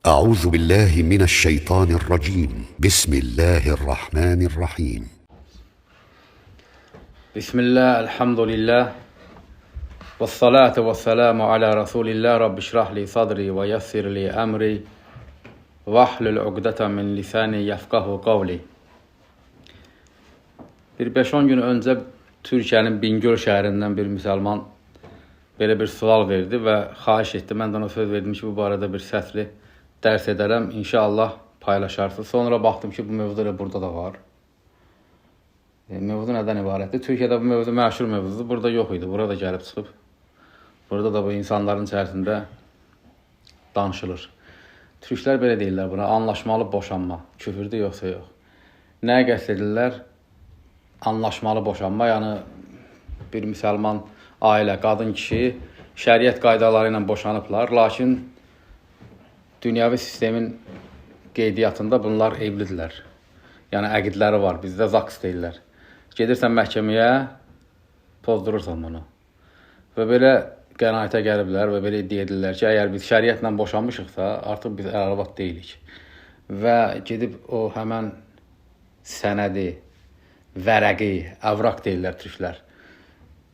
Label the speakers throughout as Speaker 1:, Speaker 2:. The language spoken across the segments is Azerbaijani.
Speaker 1: أعوذ بالله من الشيطان الرجيم بسم الله الرحمن الرحيم
Speaker 2: بسم الله الحمد لله والصلاة والسلام على رسول الله رب اشرح لي صدري ويسر لي أمري واحلل عقدة من lisani yafqahu qawli. Bir 5-10 gün öncə Türkiyənin Bingöl şəhərindən bir müsəlman belə bir sual verdi və xahiş etdi. Mən də ona söz verdim ki, bu barədə bir səsli dərs edərəm. İnşallah paylaşarsınız. Sonra baxdım ki, bu mövzu da burada da var. Mövzu nədən ibarətdir? Türkiyədə bu mövzu məşhur mövzudur. Burada yox idi. Burada gəlib çıxıb. Burada da bu insanların içərisində danışılır. Türklər belə deyirlər buna, anlaşmalı boşanma. Küfürdür yoxsa yox. Nəyə qəsd edirlər? Anlaşmalı boşanma, yəni bir müsəlman ailə, qadın kişi şəriət qaydaları ilə boşanıblar. Lakin dünyəvi sistemin qeydiyyatında bunlar evlidirlər. Yəni əqidləri var, bizdə zaks deyirlər. Gedirsən məhkəməyə, pozdurursan bunu. Və belə qənaətə gəliblər və belə iddia edirlər ki, əgər biz şəriətlə boşanmışıqsa, artıq biz ərəvat deyilik. Və gedib o həmən sənədi, vərəqi, əvraq deyirlər türklər.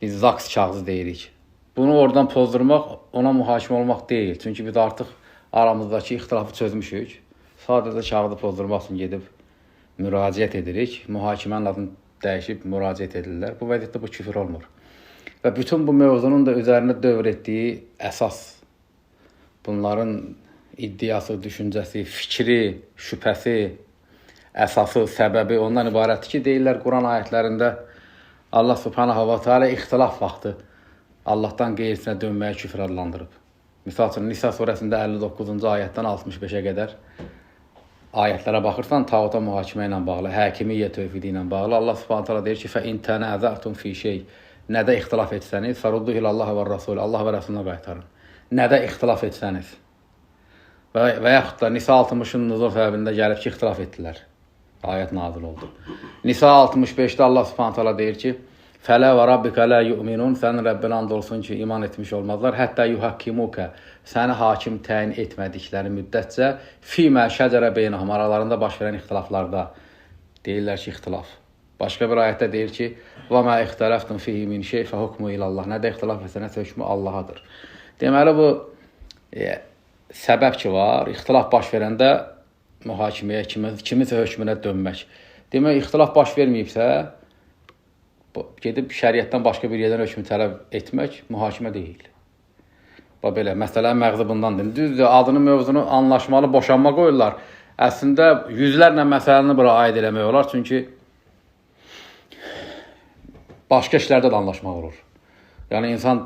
Speaker 2: Biz zaks kağızı deyirik. Bunu oradan pozdurmaq, ona mühakimə olmaq deyil. Çünki biz artıq aramızdakı ixtilafı çözmüşük. Sadəcə kağızı pozdurmaq üçün gedib müraciət edirik. Mühakimənin adını dəyişib müraciət edirlər. Bu vəziyyətdə bu küfür olmur. Və bütün bu mövzunun da üzərində dövr etdiyi əsas, bunların iddiası, düşüncəsi, fikri, şübhəsi, əsası, səbəbi ondan ibarətdir ki, deyirlər Quran ayətlərində Allah subhanahu wa ta'ala ixtilaf vaxtı Allahdan qeyrisinə dönməyə küfr adlandırıb. Misal üçün, Nisa surəsində 59-cu ayətdən 65-ə qədər ayətlərə baxırsan, tağuta mühakimə ilə bağlı, həkimiyyə tövhidi ilə bağlı. Allah subhanahu wa ta'ala deyir ki, فَاِنْ تَنَعْزَعْتُمْ فِي شَيْءٍ Nədə ixtilaf etsəniz, فَرُدُّهِ اللّٰهَ وَالرَّسُولِ Allah və Rəsuluna qaytarın. Nədə ixtilaf etsəniz. Və yaxud da Nisa 60-ın nüzul səbəbində gəlib ki, ixtilaf etdilər. Ayət nazil oldu. Nisa 65-də Allah subhanahu ta'ala deyir ki, Fələ və rabbikə lə yu'minun, sənin Rəbbin and olsun ki, iman etmiş olmazlar. Həttə yuhakkimukə, səni hakim təyin etmədikləri müddətcə fīmə şəcərə beynəhum, aralarında baş verən ixtilaflarda deyirlər ki, ixtilaf. Başqa bir ayətdə deyir ki, və mə ixtələftum fihi min şey fə hukmu ilallah. Nədə ixtilaf etsənəsə hökmü Allahadır. Deməli, bu səbəb ki var, ixtilaf baş verəndə mühakiməyə, kimisə hökmünə dönmək. Demək, ixtilaf baş verməyibsə, gedib şəriətdən başqa bir yerdən hökmü tələb etmək mühakimə deyil. Belə, məsələnin məğzi bundandır. Düzdür, adını, mövzunu anlaşmalı boşanma qoyurlar. Əslində, yüzlərlə məsələni bura aid eləmək olar. Çünki başqa işlərdə də anlaşmaq olur. Yəni, insan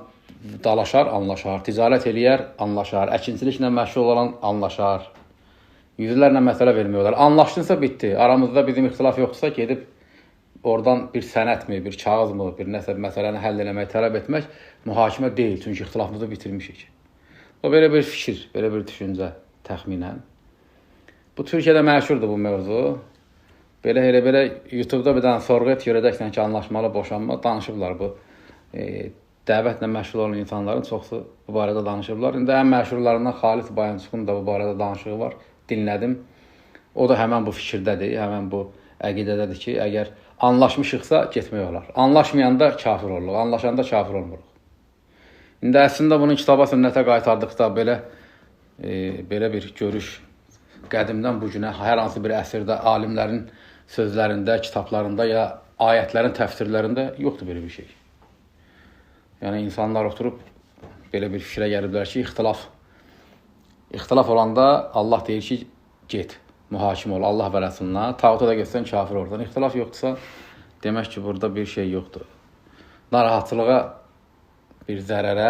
Speaker 2: dalaşar, anlaşar. Ticarət eləyər, anlaşar. Əkinçiliklə məşğul olan anlaşar. Yüzlərlə məsələ vermək olar. Anlaşdınsa, bitdi. Aramızda bizim ixtilaf yoxdursa, gedib oradan bir sənət mi, bir kağız mı, bir nəsə məsələni həll eləmək, tələb etmək mühakimə deyil. Çünki ixtilafımızı bitirmişik. O, belə bir fikir, belə bir düşüncə təxminən. Bu, Türkiyədə məşhurdur bu mövzu. Belə YouTube-da bir dənə sorğu et görəcəksən ki, anlaşmalı boşanma danışıblar bu. Dəvətlə məşğul olan insanların çoxsu bu barədə danışıblar. İndi ən məşhurlarından Xalis Bayançıqın da bu barədə danışığı var. Dinlədim. O da həmən bu fikirdədir, həmən bu əqidədədir ki, əgər anlaşmışıqsa getmək olar. Anlaşmayanda kafir oluruq, anlaşanda kafir olmuruq. İndi əslində bunu kitaba, sünnətə qaytardıqda belə bir görüş qədimdən bu günə hər hansı bir əsrdə alimlərin sözlərində, kitablarında ya ayətlərin təfsirlərində yoxdur belə bir şey. Yəni, insanlar oturub belə bir fikrə gəliblər ki, ixtilaf olanda Allah deyir ki, get. Mühakim ol, Allah və Rəsuluna, tağuta da getsən kafir oradan. İxtilaf yoxdursa, demək ki, burada bir şey yoxdur. Narahatçılığa, bir zərərə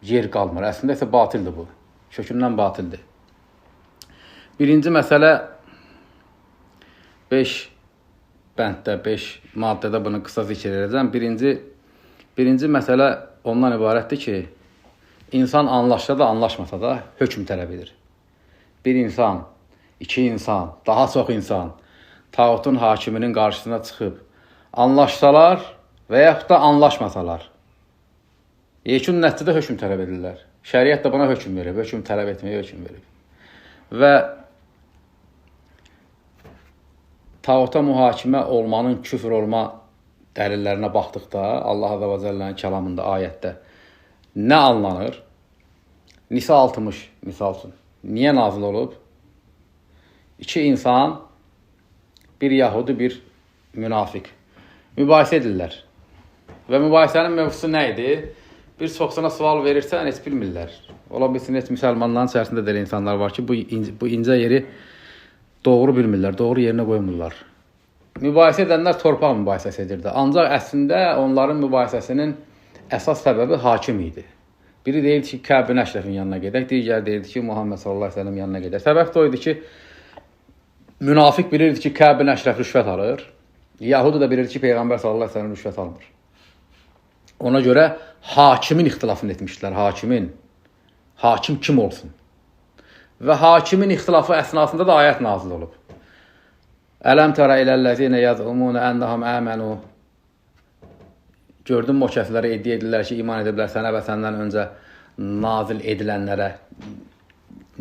Speaker 2: yer qalmır. Əslində isə batildir bu. Kökündən batildir. Birinci məsələ 5 bənddə, 5 maddədə bunu qısa zikr edəcəm. Birinci məsələ ondan ibarətdir ki, insan anlaşsa da, anlaşmasa da hökm tələb edir. Bir insan, 2 insan, daha çox insan tağutun hakiminin qarşısına çıxıb anlaşsalar və yaxud da anlaşmasalar yekun nəticədə hökm tələb edirlər. Şəriət də buna hökm verib, hökm tələb etməyə hökm verib. Və tağuta mühakimə olmanın küfr olma dəlillərinə baxdıqda Allah Azza və Cəllənin kəlamında, ayətdə nə anlanır? Nisa 60 misal üçün. Niyə nazil olub? İki insan, bir yahudi, bir münafiq mübahisə edirlər. Və mübahisənin mövzusu nə idi? Bir çoxsuna sual verirsən, heç bilmirlər. Ola bilsin, heç müsəlmanların içərisində də insanlar var ki, bu incə yeri doğru bilmirlər, doğru yerinə qoymurlar. Mübahisə edənlər torpaq mübahisəsi edirdi. Ancaq əslində onların mübahisəsinin əsas səbəbi hakim idi. Biri deyirdi ki, Kəb bin Əşrəfin yanına gedək, digəri deyirdi ki, Muhammed sallallahu əleyhi və səlləm yanına gedək. Səbəb də o idi ki, münafiq bilirdi ki, Kəb bin Əşrəf rüşvət alır. Yahudi da bilirdi ki, Peyğəmbər sallallahu əleyhi və səlləm rüşvət almır. Ona görə hakimin ixtilafını etmişdilər, hakimin. Hakim kim olsun? Və hakimin ixtilafı əsnasında da ayət nazil olub. Ələm tərə iləl-ləzīnə yəz'umunə ennəhum əmənu. Gördün mü o kəslərə iddia edirlər ki, iman ediblər sənə və səndən öncə nazil edilənlərə.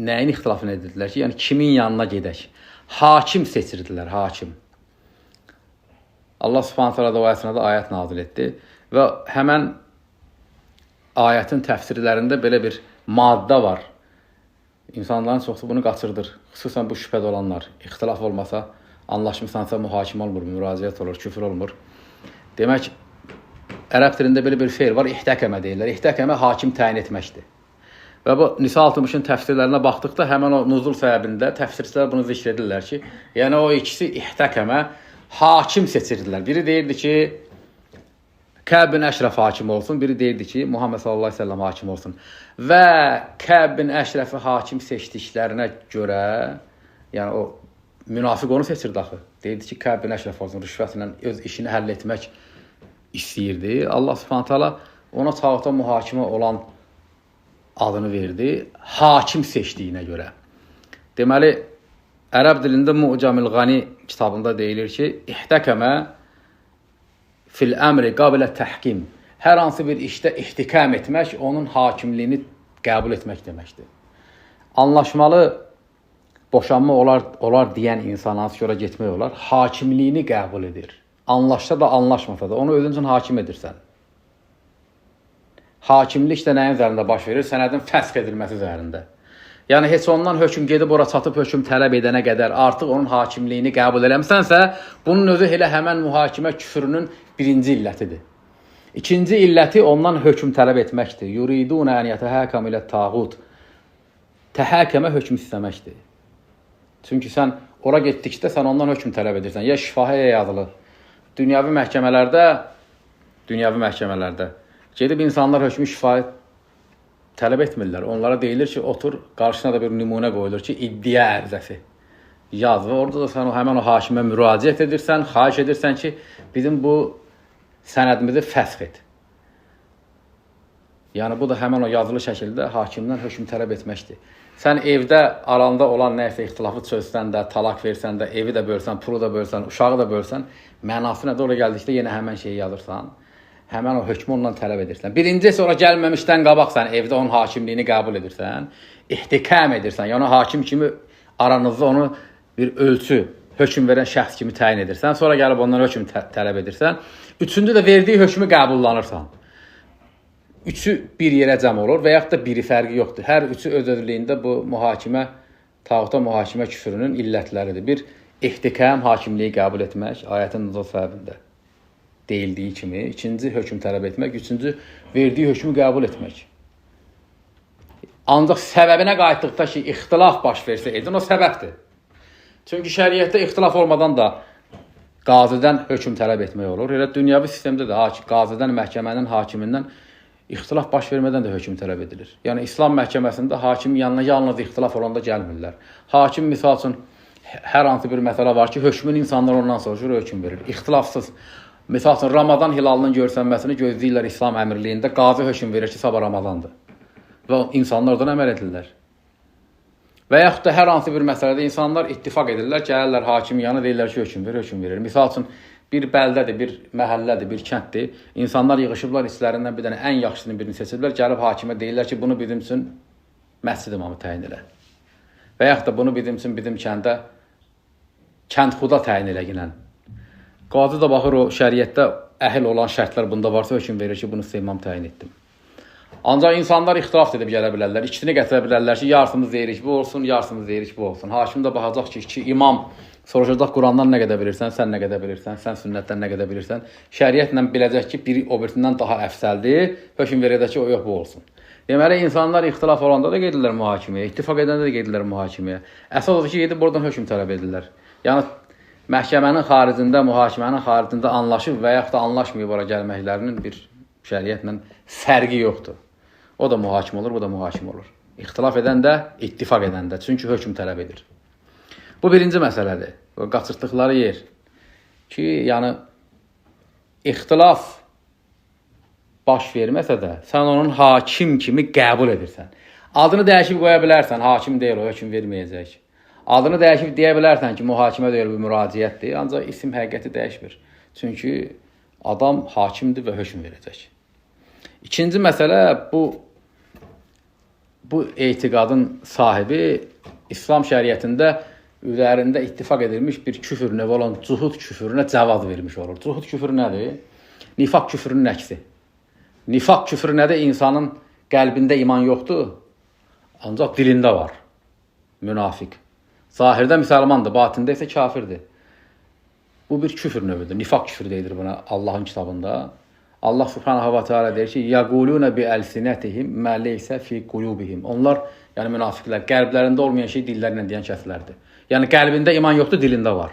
Speaker 2: Nəyin ixtilafını edirdilər ki? Yəni kimin yanına gedək? Hakim seçirdilər, hakim. Allah Subhanahu taala da o əsnada ayət nazil etdi və həmən ayətin təfsirlərində belə bir maddə var. İnsanların çoxu bunu qaçırdır. Xüsusən bu şübhədə olanlar. İxtilaf olmasa, anlaşmışsansa mühakimə olmur, müraciət olur, küfür olmur. Demək, ərəb dilində belə bir feil var, ihtəkəmə deyirlər. İhtəkəmə hakim təyin etməkdir. Və bu Nisa 60-ın təfsirlərinə baxdıqda həmən o nuzul səbəbində təfsirçilər bunu zikr edirlər ki, yəni o ikisi ihtəkəmə hakim seçirdilər. Biri deyirdi ki, Kəb bin Əşrəf hakim olsun, biri deyirdi ki, Muhammed sallallahu əleyhi və səlləm hakim olsun. Və Kəb bin Əşrəfi hakim seçdiklərinə görə, yəni o münafiq onu seçirdi axı. Deyirdi ki, Kəb bin Əşrəf olsun, rüşvətlə öz işini həll etmək istəyirdi. Allah Subhanahu taala ona tağuta mühakimə olan adını verdi, hakim seçdiyinə görə. Deməli, ərəb dilində Mu'camul Gani kitabında deyilir ki, ihtəkəmə fil əmri qabilə təhkim. Hər hansı bir işdə ihtikam etmək, onun hakimliyini qəbul etmək deməkdir. Anlaşmalı boşanma olar deyən insana sonra getmək olar, hakimliyini qəbul edir. Anlaşsa da, anlaşmasa da, onu özün üçün hakim edirsən. Hakimlik də nəyin üzərində baş verir? Sənədin fəsx edilməsi üzərində. Yəni, heç ondan hökm gedib ora çatıb hökm tələb edənə qədər artıq onun hakimliyini qəbul eləmisənsə, bunun özü elə həmən mühakimə küfrünün birinci illətidir. İkinci illəti ondan hökm tələb etməkdir. Yuridunə ən yətəhəkəm ilə tağut. Təhəkəmə hökm istəməkdir. Çünki sən ora getdikdə sən ondan hökm tələb edirsən. Ya şifahi, ya yazılı. Dünyəvi məhkəmələrdə gedib insanlar hökmü şifahi tələb etmirlər. Onlara deyilir ki, otur, qarşına da bir nümunə qoyulur ki, iddia ərizəsi yaz və orada da sən həmən o hakimə müraciət edirsən, xahiş edirsən ki, bizim bu sənədimizi fəsx et. Yəni, bu da həmən o yazılı şəkildə hakimdən hökm tələb etməkdir. Sən evdə aranda olan nəyəsə ixtilafı çözsən də, talaq versən də, evi də bölsən, pulu da bölsən, uşağı da bölsən, mənası nədə ora gəldikdə yenə həmən şeyi yazırsan. Həmən o hökmü ondan tələb edirsən. Birincisi, ora gəlməmişdən qabaq sən evdə onun hakimliyini qəbul edirsən, ihtikam edirsən. Yəni, hakim kimi aranızda onu bir ölçü, hökm verən şəxs kimi təyin edirsən. Sonra gəlib ondan hökm tələb edirsən. Üçüncü də verdiyi hökmü qəbullanırsan. Üçü bir yerə cəm olur və yaxud da biri fərqi yoxdur. Hər üçü öz-özlüyündə bu mühakimə, tağuta mühakimə küfrünün illətləridir. Bir, ihtikam, hakimliyi qəbul etmək, ayətin nuzul səbəbində deyildiyi kimi. İkinci, hökm tələb etmək. Üçüncü, verdiyi hökmü qəbul etmək. Ancaq səbəbinə qayıtdıqda ki, ixtilaf baş versə edin, o səbəbdir. Çünki şəriətdə ixtilaf olmadan da qazidən hökm tələb etmək olur. Elə dünyəvi sistemdə də qazidən, məhkəmənin, hakimindən ixtilaf baş vermədən də hökm tələb edilir. Yəni, İslam məhkəməsində hakimin yanına yalnız ixtilaf olanda gəlmirlər. Hakim, misal üçün, hər hansı bir məsələ var ki, hökmün insanlar ondan soruşur, hökm verir. İxtilafsız. Misal üçün, Ramazan hilalının görsənməsini gözləyirlər İslam əmirliyində. Qazi hökm verir ki, sabah Ramazandır. Və insanlar oradan əməl edirlər. Və yaxud da hər hansı bir məsələdə insanlar ittifaq edirlər, gəlirlər hakim yanı, deyirlər ki, hökm verir. Misal üçün, bir bəldədir, bir məhəllədir, bir kənddir. İnsanlar yığışıblar, içlərindən bir dənə ən yaxşısını birini seçirlər, gəlib hakimə deyirlər ki, bunu bizim üçün məscid imamı təyin elə. və yaxud da bunu bizim üçün bizim kəndə kəndxuda təyin eləginən. Qazı da baxır o şəriətdə əhil olan şərtlər bunda varsa hökm verir ki, bunu sizə imam təyin etdim. Ancaq insanlar ixtilaf edib gələ bilərlər. İkisini gətirə bilərlər ki, yarısımız deyirik bu olsun, yarısımız deyirik bu olsun. Hakim də baxacaq ki, imam soruşacaq Qurandan nə qədər bilirsən, sən nə qədər bilirsən, sən sünnətdən nə qədər bilirsən. Şəriətlə biləcək ki, biri o birisindən daha əfsəldir, hökm verəcək ki, o yox bu olsun. Deməli, insanlar ixtilaf olanda da gedirlər mühakiməyə, ittifaq edəndə də gedirlər mühakiməyə. Əsas odur ki, gedib buradan hökm tələb edirlər. Yəni, məhkəmənin xaricində, mühakimənin xaricində anlaşıb və yaxud da anlaşmayıb ora gəlməklərinin bir şəriətlə fərqi yoxdur. O da mühakim olur, bu da mühakim olur. İxtilaf edən də, ittifaq edən də. Çünki hökm tələb edir. Bu birinci məsələdir. Qaçırtdıqları yer. Ki, yəni, ixtilaf baş verməsə də, sən onun hakim kimi qəbul edirsən. Adını dəyişib qoya bilərsən, hakim deyil, o hökm verməyəcək. Adını dəyişib deyə bilərsən ki, mühakimə deyil, bu müraciətdir. Ancaq isim həqiqəti dəyişmir. Çünki adam hakimdir və hökm verəcək. İkinci məsələ, bu etiqadın sahibi İslam şəriətində üzərində ittifaq edilmiş bir küfür növü olan cuhud küfürünə cavaz vermiş olur. Cuhud küfürü nədir? Nifaq küfürünün əksi. Nifaq küfürü nədir? İnsanın qəlbində iman yoxdur, ancaq dilində var. Münafiq. Zahirdə müsəlmandır, batində isə kafirdir. Bu bir küfür növüdür. Nifaq küfürü deyilir buna Allahın kitabında. Allah subhanahu wa ta'ala deyir ki, yəquluna bi əlsinətihim mə leysə fi qulubihim. Onlar, yəni münafiqlər, qəlblərində olmayan şey dillərlə deyən kəslərdir. Yəni qəlbində iman yoxdur, dilində var.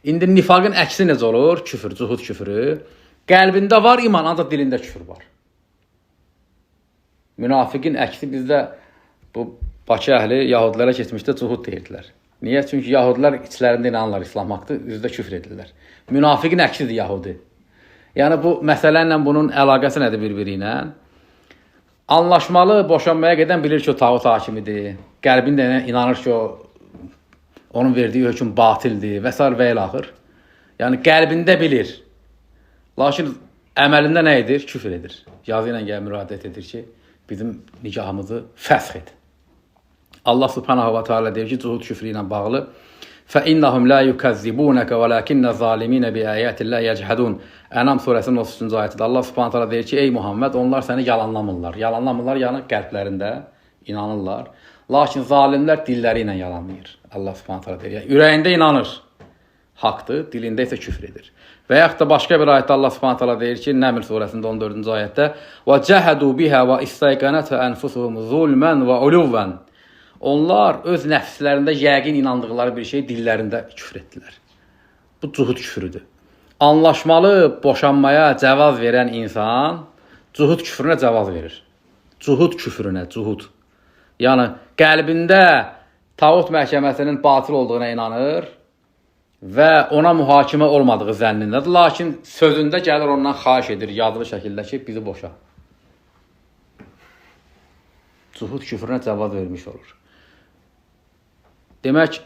Speaker 2: İndi nifaqın əksi necə olur? Küfür, cuhud küfürü. Qəlbində var iman, ancaq dilində küfür var. Münafiqin əksi bizdə bu Bakı əhli yahudilərə keçmişdə cuhud deyirdilər. Niyə? Çünki yahudilər içlərində inanırlar, İslam haqdır, üzdə küfür edirlər. Münafiqin əksidir yahudi. Yəni, bu məsələ ilə bunun əlaqəsi nədir bir-biri ilə? Anlaşmalı boşanmaya gedən bilir ki, o tağut hakimidir. Qəlbində inanır ki, onun verdiyi hökm batildir və s. və ilə axır. Yəni, qəlbində bilir. Lakin əməlində nə edir? Küfür edir. Yazı ilə gəlib müraciət edir ki, bizim nikahımızı fəsx et. Allah subhanahu wa ta'ala deyir ki, cuhud küfrü ilə bağlı فَإِنَّهُمْ لَا يُكَذِّبُونَكَ وَلَكِنَّ الظَّالِمِينَ بِآيَاتِ اللّٰهِ يَجْحَدُونَ Ənam surəsinin 33-cü ayətində Allah subhanahu ta'ala deyir ki, ey Muhammed, onlar səni yalanlamırlar. Yalanlamırlar, yəni qəlblərində inanırlar. Lakin zalimlər dilləri ilə yalanlayır. Allah subhanahu ta'ala deyir. Yəni, ürəyində inanır, haqdır, dilində isə küfr edir. Və yaxud da başqa bir ayətdə Allah subhanahu ta'ala deyir ki, Nəml surəsində 14-cü ayətdə وَجَهَدُوا بِهَا وَإِسْتَيْقَنَتَ أَنْفُسُهُمْ ظُلْمًا وَعُلُوًّا Onlar öz nəfslərində yəqin inandıqları bir şey dillərində küfr etdilər. Bu cuhud küfrüdür. Anlaşmalı boşanmaya cavaz verən insan cuhud küfrünə cavaz verir. Cuhud küfrünə, cuhud. Yəni, qəlbində tağut məhkəməsinin batil olduğuna inanır və ona mühakimə olmadığı zənnindədir. Lakin sözündə gəlir ondan xahiş edir, yazılı şəkildə ki, bizi boşa. Cuhud küfrünə cavaz vermiş olur. Demək,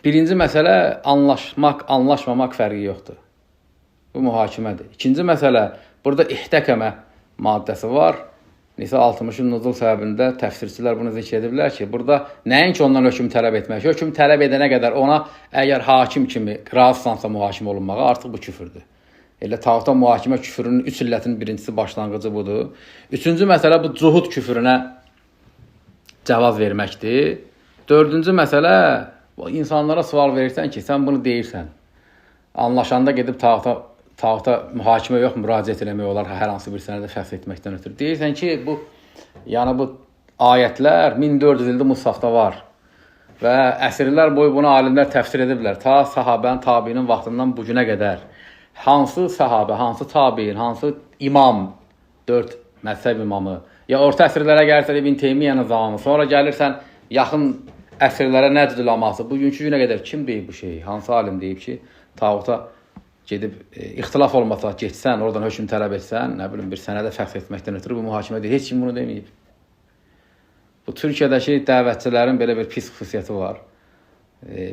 Speaker 2: birinci məsələ anlaşmaq, anlaşmamaq fərqi yoxdur. Bu mühakimədir. İkinci məsələ, burada ihtəkəmə maddəsi var. Nisa 60-ın nuzul səbəbində təfsirçilər bunu zikr ediblər ki, burada nəinki ondan hökm tələb etmək, hökm tələb edənə qədər ona əgər hakim kimi razısansa mühakimə olunmağa artıq bu küfürdür. Elə tağuta mühakimə küfürünün 3 illətinin birincisi başlanğıcı budur. Üçüncü məsələ bu cuhud küfürünə cavaz verməkdir. Dördüncü məsələ insanlara sual verirsən ki, sən bunu deyirsən. Anlaşanda gedib tağuta mühakimə yox, müraciət eləmək olar, hər hansı bir sənədə fəsx etməkdən ötürü. Deyirsən ki, bu ayətlər 1400 ildir Musafda var. Və əsrlər boyu bunu alimlər təfsir ediblər. Ta sahabənin, tabiinin vaxtından bu günə qədər. Hansı sahabə, hansı tabiin, hansı imam, 4 məzhəb imamı, ya orta əsrlərə gəlirsən İbn Teymiyyənin zamanı, sonra gəlirsən yaxın əsrlərə Nəcd üləması, bugünkü günə qədər kim deyib bu şeyi? Hansı alim deyib ki, tağuta gedib ixtilaf olmasa geçsən, oradan hökm tələb etsən, nə bilim bir sənədə fəxr etməkdən ötürü bu mühakimə deyil. Heç kim bunu deməyib. Bu Türkiyədəki dəvətçilərin belə bir pis xüsusiyyəti var.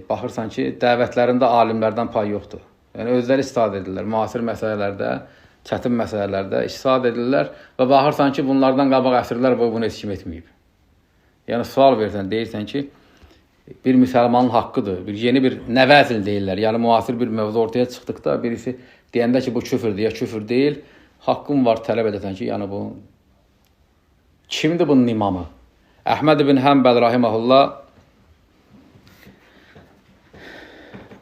Speaker 2: Baxırsan ki, dəvətlərində alimlərdən pay yoxdur. Yəni özləri istifadə edirlər. Müasir məsələlərdə çətin məsələlərdə istifadə edirlər və baxırsan ki, bunlardan qabaq əsrlər boyu bunu heç kim etməyib. Yəni, sual verirsən, deyirsən ki, bir müsəlmanın haqqıdır, yeni bir nəvəzil deyirlər. Yəni, müasir bir mövzu ortaya çıxdıqda birisi deyəndə ki, bu küfürdür, ya küfür deyil, haqqın var, tələb edəsən ki, yəni bu kimdir bunun imamı? Əhməd ibn Həmbəl rahiməhullah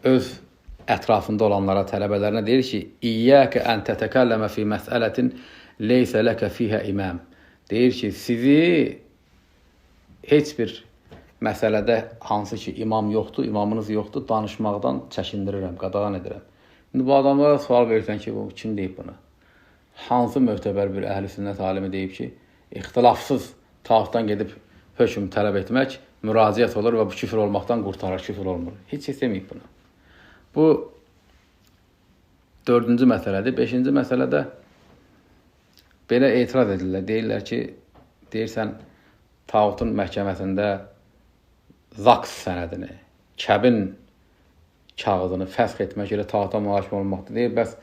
Speaker 2: öz ətrafında olanlara, tələbələrinə deyir ki, İyyəkə ən tətəkəlləmə fi məsələtin leysə ləkə fiyhə imam. Deyir ki, sizi heç bir məsələdə hansı ki, imam yoxdur, imamınız yoxdur, danışmaqdan çəkindirirəm, qadağan edirəm. İndi bu adamlara sual verirsən ki, bu kim deyib bunu? Hansı möhtəbər bir əhl-i sünnət alimi deyib ki, ixtilafsız tağutdan gedib hökm tələb etmək müraciət olur və bu küfür olmaqdan qurtarır, küfür olmur. Heç deməyib bunu. Bu 4-cü məsələdir. 5-ci məsələdə belə etiraz edirlər. Deyirlər ki, deyirsən, tağutun məhkəməsində zaks sənədini, kəbin kağıdını fəsx etmək ilə tağuta mühakimə olunmaqdır. Deyir, bəs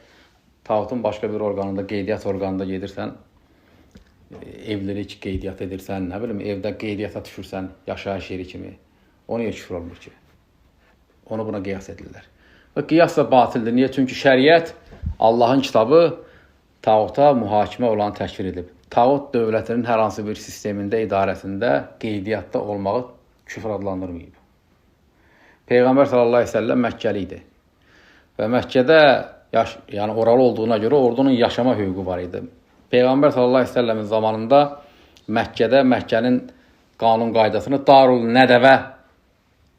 Speaker 2: tağutun başqa bir orqanında, qeydiyyat orqanında gedirsən, evlilik qeydiyyat edirsən, nə bilim, evdə qeydiyyata düşürsən, yaşayış yeri kimi. O niyə küfür olmur ki? Onu buna qiyas edirlər. Və qiyas da batildir. Niyə? Çünki şəriət, Allahın kitabı tağuta mühakimə olanı təşkil edib. Tağut dövlətinin hər hansı bir sistemində, idarəsində qeydiyyatda olmağı küfr adlandırmayıb. Peyğəmbər sallallahu əleyhi və səlləm Məkkəli idi. Və Məkkədə, yəni oralı olduğuna görə ordunun yaşama hüququ var idi. Peyğəmbər sallallahu əleyhi və səlləmin zamanında Məkkədə Məkkənin qanun qaydasını Darul Nədəvə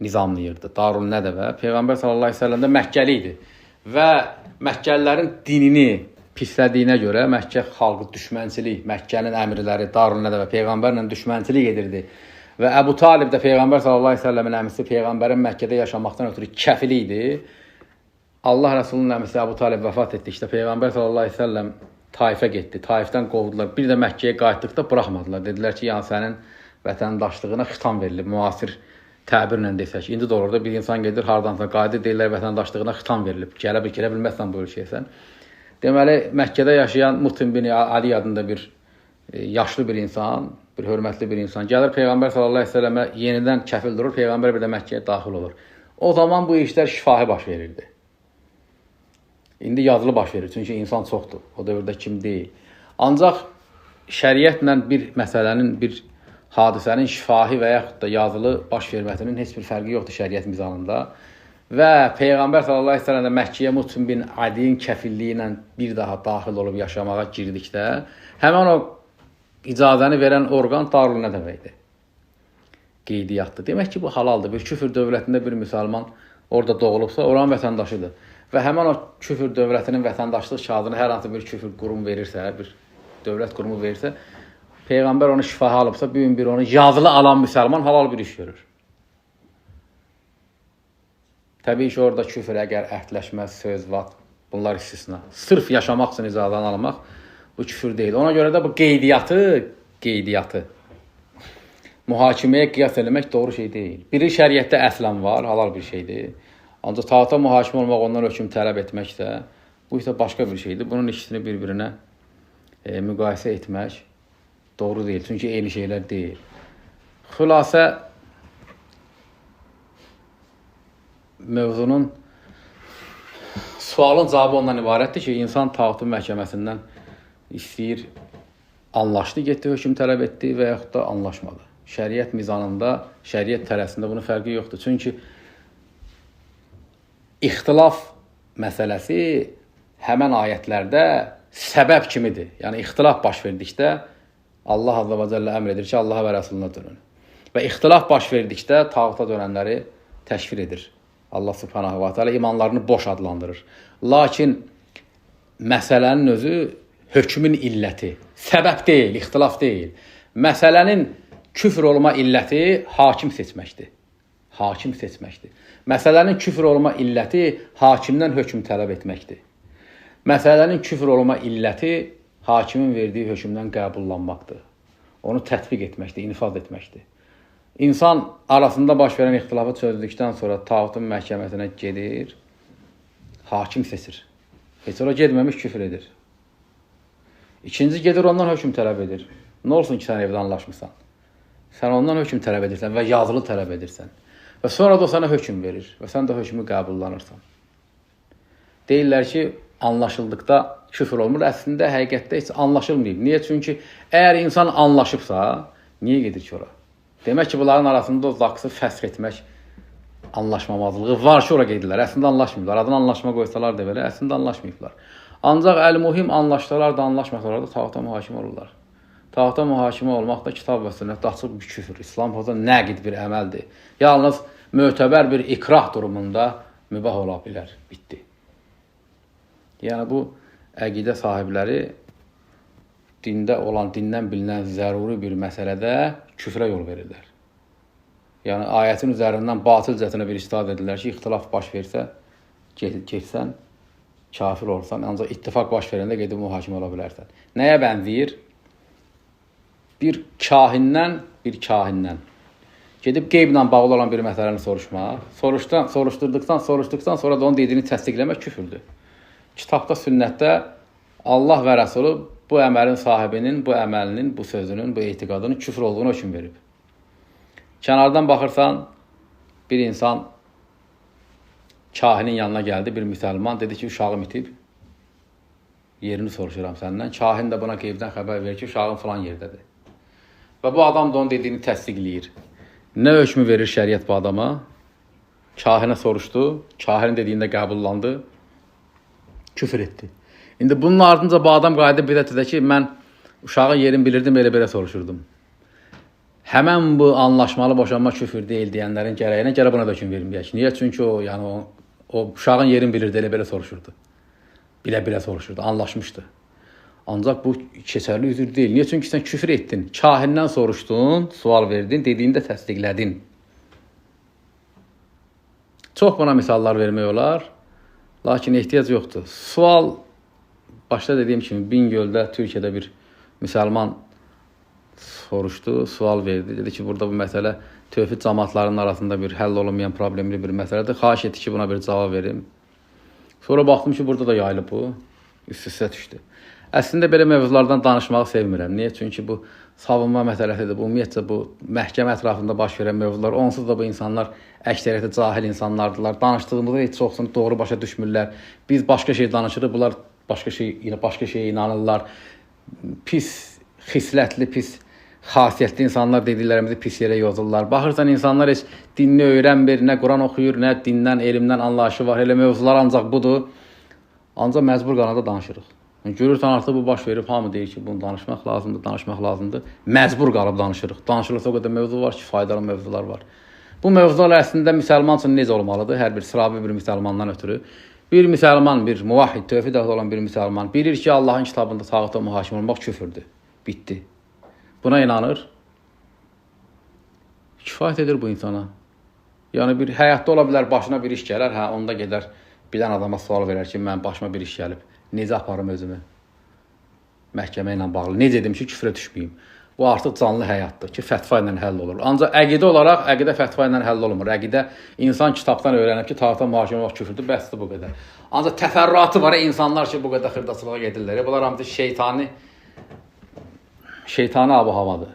Speaker 2: nizamlayırdı. Darul Nədəvə. Peyğəmbər sallallahu əleyhi və səlləm də Məkkəli idi. Və Məkkəlilərin dinini pislədiyinə görə Məkkə xalqı düşmənçilik, Məkkənin əmirləri Darul Nədəvə Peyğəmbərlə düşmənçilik edirdi. Və Əbu Talib də Peyğəmbər sallallahu əleyhi və səlləmin əmisi, Peyğəmbərin Məkkədə yaşamaqdan ötürü kəfili idi. Allah Rəsulunun əmisi Əbu Talib vəfat etdikdə Peyğəmbər sallallahu əleyhi və səlləm Taifə getdi. Taifdən qovdular. Bir də Məkkəyə qayıtdıqda buraxmadılar. Dedilər ki, yəni sənin vətəndaşlığına xitam verilib. Müasir təbirlə desək. İndi də orada bir insan gedir, hardansa qayıdır, deyirlər vətəndaşlığına xitam verilib. Gələ bilməzsən bu ölkəyə. Deməli, Məkkədə yaşayan Mutim bin Ali adında bir yaşlı bir insan, bir hörmətli bir insan gəlir Peyğəmbər sallallahu əleyhi və səlləmə yenidən kəfil durur, Peyğəmbər bir də Məkkəyə daxil olur. O zaman bu işlər şifahi baş verirdi. İndi yazılı baş verir, çünki insan çoxdur. O dövrdə kim deyil. Ancaq şəriətlə bir məsələnin, bir hadisənin şifahi və yaxud da yazılı baş verməsinin heç bir fərqi yoxdur şəriət mizanında. Və Peyğəmbər sallallahu əleyhi və səlləm Məkkəyə Mutim bin Adiyin kəfilliyi ilə bir daha daxil olub yaşamağa girdikdə, həmin o icazəni verən orqan Darul Nədəvə idi. Qeydiyyatdır. Demək ki, bu halaldır. Bir küfür dövlətində bir müsəlman orada doğulubsa, oranın vətəndaşıdır. Və həmin o küfür dövlətinin vətəndaşlıq kağızını hər hansı bir küfür qurumu verirsə, bir dövlət qurumu verirsə, Peyğəmbər onu şifahi alıbsa, bir gün bir onu yazılı alan müsəlman halal bir iş görür. Təbii ki, orada küfür, əgər əhdləşmə, söz, vaxt, bunlar istisna. Sırf yaşamaq üçün icazəni almaq bu küfür deyil. Ona görə də bu qeydiyyatı mühakiməyə qiyas eləmək doğru şey deyil. Biri şəriətdə əslən var, halal bir şeydir. Ancaq tağuta mühakimə olmaq, ondan hökm tələb etmək də bu isə başqa bir şeydir. Bunun ikisini bir-birinə müqayisə etmək doğru deyil. Çünki eyni şeylər deyil. Xülasə mövzunun sualın cavabı ondan ibarətdir ki, insan tağutun məhkəməsindən istəyir, anlaşdı, getdi, hökm tələb etdi və yaxud da anlaşmadı. Şəriət mizanında, şəriət tərəsində bunun fərqi yoxdur. Çünki ixtilaf məsələsi həmən ayətlərdə səbəb kimidir. Yəni, ixtilaf baş verdikdə Allah Azza və Cəllə əmr edir ki, Allaha və Rəsuluna dönün. Və ixtilaf baş verdikdə tağuta dönənləri təşkir edir. Allah Subhanahu wa Ta'ala imanlarını boş adlandırır. Lakin məsələnin özü hökmün illəti. Səbəb deyil, ixtilaf deyil. Məsələnin küfr olma illəti hakim seçməkdir. Hakim seçməkdir. Məsələnin küfr olma illəti hakimdən hökm tələb etməkdir. Məsələnin küfr olma illəti hakimin verdiyi hökmdən qəbullanmaqdır. Onu tətbiq etməkdir, infaz etməkdir. İnsan arasında baş verən ixtilafı çözdükdən sonra tağutun məhkəməsinə gedir, hakim seçir. Heç ora gedməmiş küfr edir. İkinci gedir ondan hökm tələb edir. Nə olsun ki, sən evdə anlaşmısan? Sən ondan hökm tələb edirsən və yazılı tələb edirsən. Və sonra da o sənə hökm verir və sən də hökmü qəbullanırsan. Deyirlər ki, anlaşıldıqda küfür olmur. Əslində, həqiqətdə heç anlaşılmayıb. Niyə? Çünki əgər insan anlaşıbsa, niyə gedir ki ora? Demək ki, bunların arasında o zaksı fəsx etmək anlaşmamazlığı var ki, ora gedirlər. Əslində anlaşmıyorlar. Adını anlaşma qoysalar da belə, əslində anlaşmayıblar. Ancaq əl-mühim anlaşsalar da, anlaşmasalar da tağuta mühakimə olurlar. Tağuta mühakimə olmaq da kitab və sünnətdə açıq bir küfür. İslam hazır nəqid bir əməldir. Yalnız mötəbər bir ikrah durumunda mübah ola bilər. Bitdi. Yəni bu əqidə sahibləri dində olan, dindən bilinən zəruri bir məsələdə küfrə yol verirlər. Yəni ayətin üzərindən batilcəsinə bir istifadə edirlər ki, ixtilaf baş versə, keçsən, kafir olsan, ancaq ittifaq baş verəndə gedib mühakimə ola bilərsən. Nəyə bənzəyir? Bir kahindən gedib qeyblə bağlı olan bir məsələni soruşmaq, soruşdurduqdan sonra da onun dediyini təsdiqləmək küfürdür. Kitabda, sünnətdə Allah və Rəsulü bu əməlin sahibinin, bu əməlinin, bu sözünün, bu etiqadının küfür olduğunu hökm verib. Kənardan baxırsan, bir insan kahinin yanına gəldi, bir müsəlman, dedi ki, uşağım itib, yerini soruşuram səndən. Kahin də buna qeybdən xəbər verir ki, uşağın falan yerdədir. Və bu adam da onun dediyini təsdiqləyir. Nə hökmü verir şəriət bu adama? Kahinə soruşdu, kahinin dediyində qəbullandı, küfür etdi. İndi bunun ardınca bu adam qayıdıb bidət ki, mən uşağın yerini bilirdim, elə-belə soruşurdum. Həmən bu anlaşmalı boşanma küfür deyil deyənlərin gərəyinə gələ buna da hökm verməyək. Niyə? Çünki o uşağın yerini bilirdi, elə-belə soruşurdu. Bilə-bilə soruşurdu, anlaşmışdı. Ancaq bu keçərli üzr deyil. Niyə? Çünki sən küfür etdin. Kahindən soruşdun, sual verdin, dediyini də təsdiqlədin. Çox buna misallar vermək olar. Lakin ehtiyac yoxdur. Sual, başda dediyim kimi, Bingöldə, Türkiyədə bir müsəlman soruşdu, sual verdi. Dedi ki, burada bu məsələ tövhid cəmaatlarının arasında bir həll olunmayan problemli bir məsələdir. Xahiş etdi ki, buna bir cavab verim. Sonra baxdım ki, burada da yayılıb bu. Üst-üstə düşdü. Əslində belə mövzulardan danışmağı sevmirəm. Niyə? Çünki bu savunma məsələsidir. Ümumiyyətcə bu məhkəmə ətrafında baş verən mövzular. Onsuz da bu insanlar əksəriyyətə cahil insanlardılar. Danışdığımızda heç çoxsunu doğru başa düşmürlər. Biz başqa şey danışırıq, bunlar başqa şeyə inanırlar. Pis, xislətli, pis, xasiyyətli insanlar dediklərimizi pis yerə yozurlar. Baxırsan, insanlar heç dinini öyrənmir, nə Quran oxuyur, nə dindən, elmdən anlayışı var. Elə mövzular ancaq budur. Ancaq məcbur qanada danışırıq. Görürsən, artıq bu baş verib, hamı deyir ki, bunu danışmaq lazımdır. Məcbur qalıb danışırıq. Danışılırsa o qədər mövzu var ki, faydalı mövzular var. Bu mövzular əslində müsəlman üçün necə olmalıdır? Hər bir sıravi bir müsəlmandan ötürü. Bir müsəlman, bir muvahhid, tövhid əhli olan bir müsəlman bilir ki, Allahın kitabında tağuta mühakimə olmaq küfürdür. Bitdi. Buna inanır. Kifayət edir bu insana. Yəni, bir həyatda ola bilər, başına bir iş gələr, onda gedər, bilən adama sual verər ki, mən başıma bir iş gəlib. Necə aparım özümü? Məhkəmə ilə bağlı. Necə edim ki, küfrə düşməyim? Bu artıq canlı həyatdır ki, fətva ilə həll olur. Ancaq əqidə olaraq, əqidə fətva ilə həll olmur. Əqidə insan kitabdan öyrənib ki, tağuta mühakimə olmaq küfürdür, bəsdir bu qədər. Ancaq təfərrüatı var, insanlar ki, bu qədər xırdaçılığa gedirlər. Bunlar hamısı şeytani ab-havadır.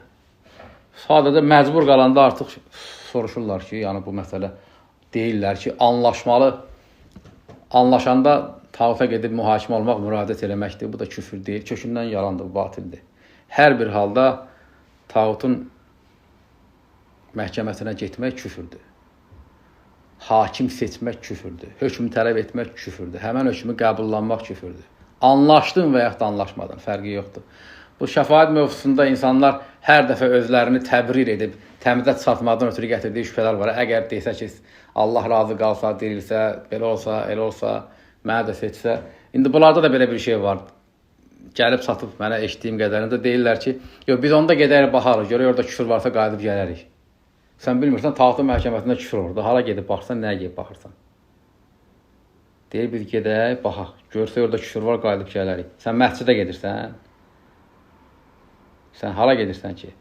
Speaker 2: Sadəcə məcbur qalanda artıq soruşurlar ki, yəni bu məsələ deyirlər ki, anlaşanda tağuta gedib mühakimə olmaq, müraciət eləməkdir. Bu da küfür deyil, kökündən yalandır, batildir. Hər bir halda tağutun məhkəməsinə getmək küfürdür. Hakim seçmək küfürdür. Hökm tələb etmək küfürdür. Həmən hökmü qəbullanmaq küfürdür. Anlaşdın və yaxud da anlaşmadın, fərqi yoxdur. Bu şəfaət mövzusunda insanlar hər dəfə özlərini təbrir edib, təmizə çatmadan ötürü gətirdiyi şübhələr var. Əgər desə ki, Allah razı qalsa, dirilsə, belə olsa, elə olsa, mənə də seçsə. İndi bunlarda da belə bir şey var. Gəlib satıb mənə eşitdiyim qədərində deyirlər ki, biz onda gedərik, baxarıq, görək orada küfür varsa qayıdıb gələrik. Sən bilmirsən, tağuta məhkəməsində küfür orada. Hala gedib baxırsan, nəyə gedib baxırsan? Deyir, biz gedək, baxaq. Görsək orada küfür var, qayıdıb gələrik. Sən məscidə gedirsən. Sən hala gedirsən ki,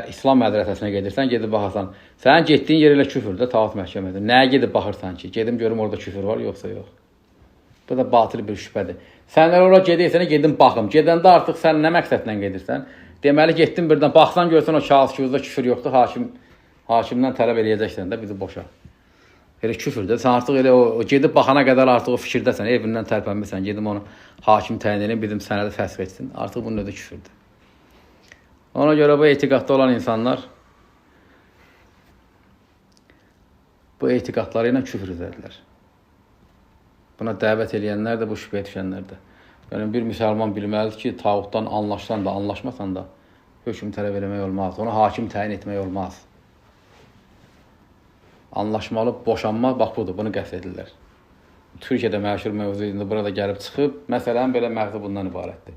Speaker 2: İslam mədrəsəsinə gedirsən, gedib baxarsan. Sənin getdiyin yer ilə küfürdür, tağut məhkəmədir. Nəyə gedib baxırsan ki, gedim görüm orada küfür var, yoxsa yox. Bu da batıl bir şübhədir. Sənlər ora gedirsən, gedin baxım. Gedəndə artıq sən nə məqsədlə gedirsən? Deməli getdin birdən baxsan görsən o kağız-küğüzdə küfür yoxdur, hakimdən tələb eləyəcəksən də bizi boşa. Elə küfürdür. Sən artıq elə o gedib baxana qədər artıq o fikirdəsən, evindən tərpənmirsən, gedim onu hakim təyin edin, bizim sənədi fəsx etsin. Artıq bunun ödə küfürdür. Ona görə bu etiqadda olan insanlar bu etiqadları ilə küfür edərlər. Buna dəvət edənlər də bu şübhəyə düşənlərdir. Yəni bir müsəlman bilməlidir ki, tağutdan anlaşsan da, anlaşmasan da hökm tələb eləmək olmaz. Ona hakim təyin etmək olmaz. Anlaşmalı boşanma bax budur, bunu qəsd edirlər. Türkiyədə məşhur mövzu indi burada gəlib çıxıb, məsələn belə məğzi bundan ibarətdir.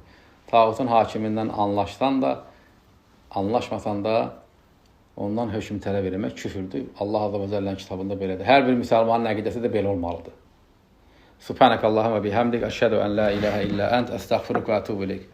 Speaker 2: Tağutun hakimindən anlaşsan da, anlaşmasan da ondan hökm tələb eləmək küfürdür. Allah Azza və Cəllənin kitabında belədir. Hər bir müsəlmanın əqidəsi də belə olmalıdır. Subhanakallahumma bihamdik, əşhədu ən la ilahə illə ənt, əstəğfiruka və etûbu ileyk.